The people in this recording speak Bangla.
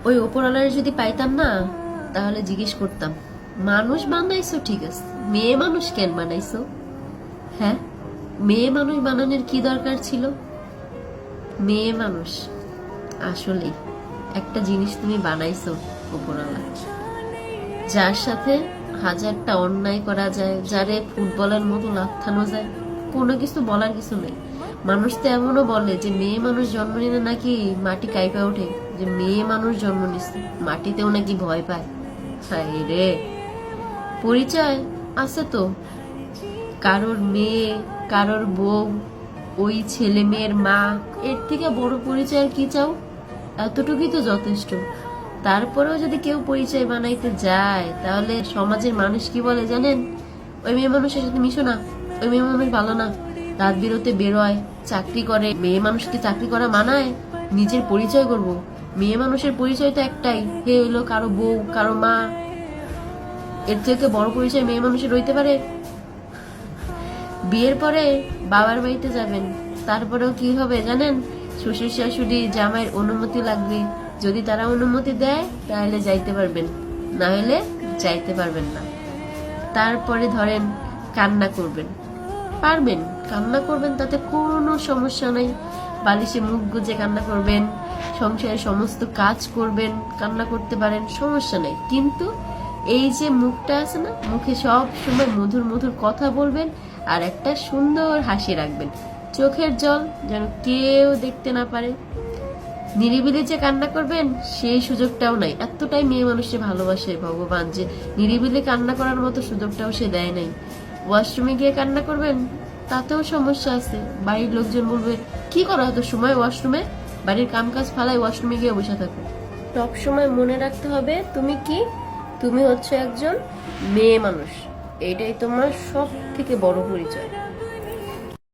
ওই ওপরওয়ালারে যদি পাইতাম না, তাহলে জিজ্ঞেস করতাম, মানুষ বানাইছো ঠিক আছে, মেয়ে মানুষ কেন বানাইছো? হ্যাঁ, মেয়ে মানুষ বানানোর কি দরকার ছিল? মেয়ে মানুষ আসলেই একটা জিনিস তুমি বানাইছো ওপরওয়ালা, যার সাথে হাজারটা অন্যায় করা যায়, যারে ফুটবলের মতো লাথানো যায়, কোনো কিছু বলার কিছু নেই। মানুষ তো এমনও বলে যে মেয়ে মানুষ জন্ম নিলে নাকি মাটি কাঁপা ওঠে, যে মেয়ে মানুষ জন্ম নিচ্ছে মাটিতেও নাকি ভয় পায়। হায় রে, পরিচয় আছে তো, কারোর মেয়ে, কারোর বউ, ওই ছেলে মেয়ের মা, এর থেকে বড় পরিচয় আর কি চাও? এতটুকুই তো যথেষ্ট। তারপরেও যদি কেউ পরিচয় বানাইতে যায়, তাহলে সমাজের মানুষ কি বলে জানেন? ওই মেয়ে মানুষের সাথে মিশো না, ওই মেয়ে মানুষ ভালো না, রাত বিরতে বেরোয়, চাকরি করে। মেয়ে মানুষকে চাকরি করা মানায়? নিজের পরিচয় করব? মেয়ে মানুষের পরিচয় তো একটাই, হে হইলো কারো বউ, কারো মা। এর থেকে বড় পরিচয় মেয়ে মানুষের রইতে পারে? বিয়ের পরে বাবার বাড়িতে যাবেন, তারপরেও কি হবে জানেন? শ্বশুর শাশুড়ি জামাইয়ের অনুমতি লাগবে। যদি তারা অনুমতি দেয় তাহলে যাইতে পারবেন, না হলে যাইতে পারবেন না। তারপরে ধরেন কান্না করবেন, পারবেন কান্না করবেন, তাতে কোনো সমস্যা নাই। বালিশে মুখ গুজে কান্না করবেন, সংসারের সমস্ত কাজ করবেন, কান্না করতে পারেন, সমস্যা নেই। কিন্তু এই যে মুখটা আছে না, মুখে সব সময় মধুর মধুর কথা বলবেন, আর একটা সুন্দর হাসি রাখবেন, চোখের জল যেন কেউ দেখতে না পারে। নিরিবিলি যে কান্না করবেন সেই সুযোগটাও নাই। এতটাই মেয়ে মানুষকে ভালোবাসে ভগবান যে নিরিবিলি কান্না করার মতো সুযোগটাও সে দেয় নাই। ওয়াশরুমে গিয়ে কান্না করবেন, তাতেও সমস্যা আছে। বাড়ির লোকজন বলবে, কি করো এত সময় ওয়াশরুমে? বাড়ির কাম কাজ ফালাই ওয়াশরুমে গিয়ে বসে থাকো। সব সময় মনে রাখতে হবে তুমি কি, তুমি হচ্ছে একজন মেয়ে মানুষ। এটাই তোমার সব থেকে বড় পরিচয়।